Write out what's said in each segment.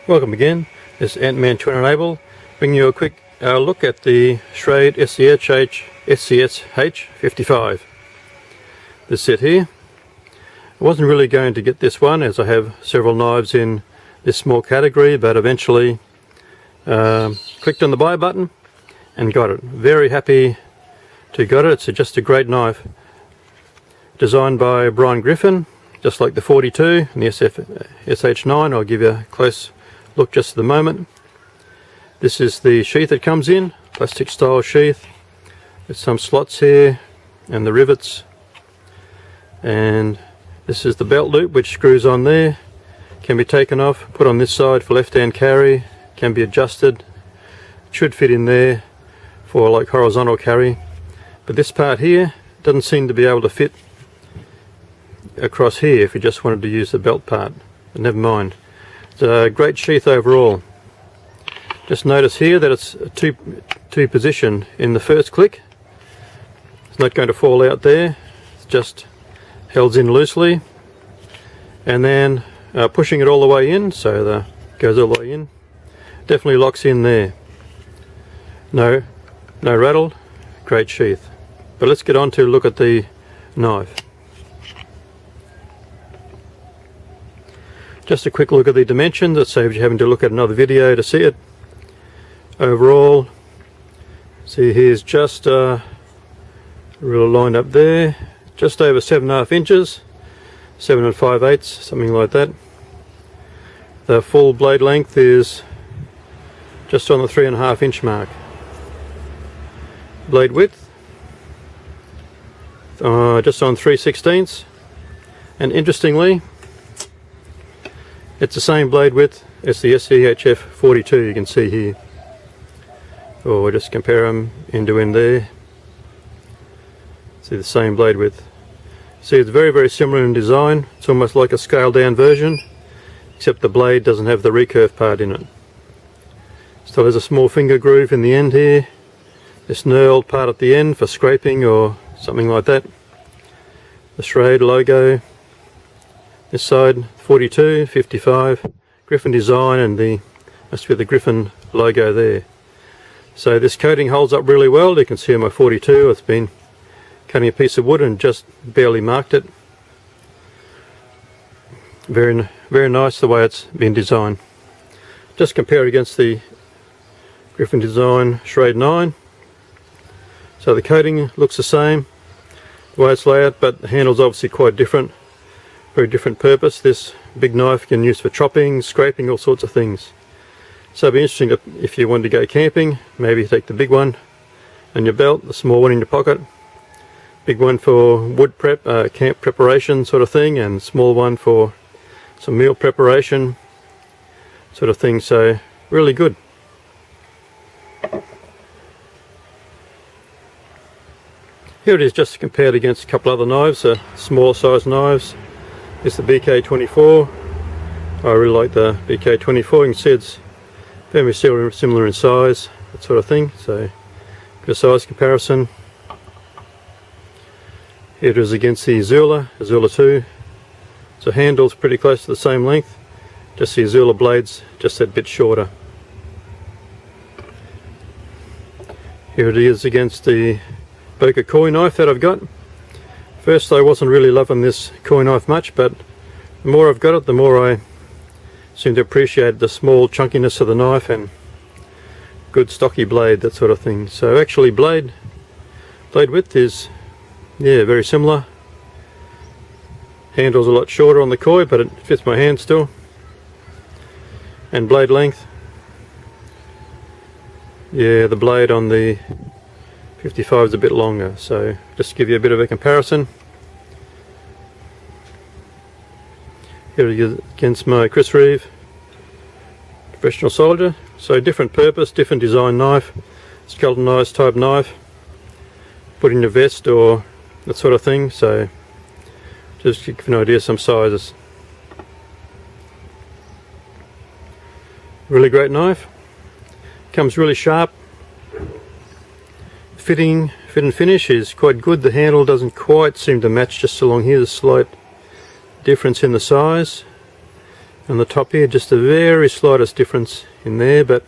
Welcome again. This is Ant-Man 2 bringing you a quick look at the Schrade SCSH55. This set here. I wasn't really going to get this one as I have several knives in this small category, but eventually clicked on the buy button and got it. Very happy to got it. It's just a great knife. Designed by Brian Griffin, just like the 42 and the SH9. I'll give you a close look just at the moment. This is the sheath it comes in, plastic style sheath. There's some slots here and the rivets, and this is the belt loop which screws on there, can be taken off, put on this side for left hand carry, can be adjusted, it should fit in there for like horizontal carry, but this part here doesn't seem to be able to fit across here if you just wanted to use the belt part, but never mind. It's a great sheath overall. Just notice here that it's a two position in the first click. It's not going to fall out there, it's just held in loosely, and then pushing it all the way in, so that goes all the way in, definitely locks in there. No rattle, great sheath. But let's get on to look at the knife. Just a quick look at the dimensions, that saves you having to look at another video to see it. Overall, see here's just real line up there, just over 7.5 inches, 7 5/8, something like that. The full blade length is just on the 3.5 inch mark. Blade width, just on 3/16, and interestingly, it's the same blade width as the SCHF 42 you can see here. Or just compare them end to end there. See the same blade width. See, it's very similar in design. It's almost like a scaled down version, except the blade doesn't have the recurve part in it. Still has a small finger groove in the end here. This knurled part at the end for scraping or something like that. The Schrade logo. This side 42, 55, Griffin design, and the must be the Griffin logo there. So this coating holds up really well. You can see on my 42 it's been cutting a piece of wood and just barely marked it. Very nice the way it's been designed. Just compare it against the Griffin design Schrade 9. So the coating looks the same, the way it's laid out, but the handle's obviously quite different. Very different purpose. This big knife you can use for chopping, scraping, all sorts of things. So it'd be interesting if you wanted to go camping, maybe take the big one on your belt, the small one in your pocket. Big one for wood prep, camp preparation sort of thing, and small one for some meal preparation sort of thing. So really good. Here it is just compared against a couple other knives, small size knives. It's the BK24. I really like the BK24. You can see it's very similar in size, that sort of thing. So, good size comparison. Here it is against the Azula 2. So handle's pretty close to the same length. Just the Azula blades just that bit shorter. Here it is against the Boca Koi knife that I've got. First I wasn't really loving this Koi knife much, but the more I've got it, the more I seem to appreciate the small chunkiness of the knife and good stocky blade, that sort of thing. So actually blade width is very similar. Handle's a lot shorter on the Koi, but it fits my hand still. And blade length, the blade on the 55 is a bit longer, so just to give you a bit of a comparison. Here it is against my Chris Reeve professional soldier. So different purpose, different design knife, skeletonized type knife, put in your vest or that sort of thing. So just to give you an idea of some sizes. Really great knife. Comes really sharp. Fit and finish is quite good. The handle doesn't quite seem to match just along here. There's a slight difference in the size. on the top here, just the very slightest difference in there, but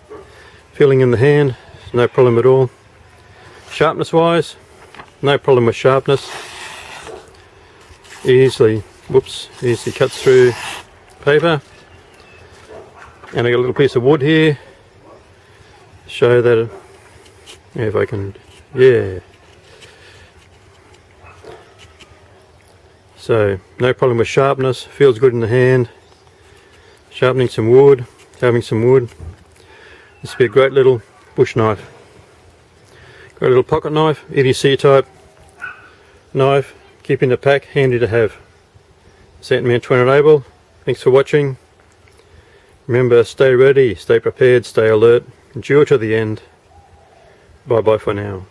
feeling in the hand, no problem at all. Sharpness wise, no problem with sharpness. Easily cuts through paper. And I got a little piece of wood here. Show that, if I can, yeah. So no problem with sharpness, feels good in the hand. Sharpening some wood, having some wood. This would be a great little bush knife. Great little pocket knife, EDC type knife. Keep in the pack, handy to have. Sandman 20 Able, thanks for watching. Remember, stay ready, stay prepared, stay alert, endure to the end. Bye bye for now.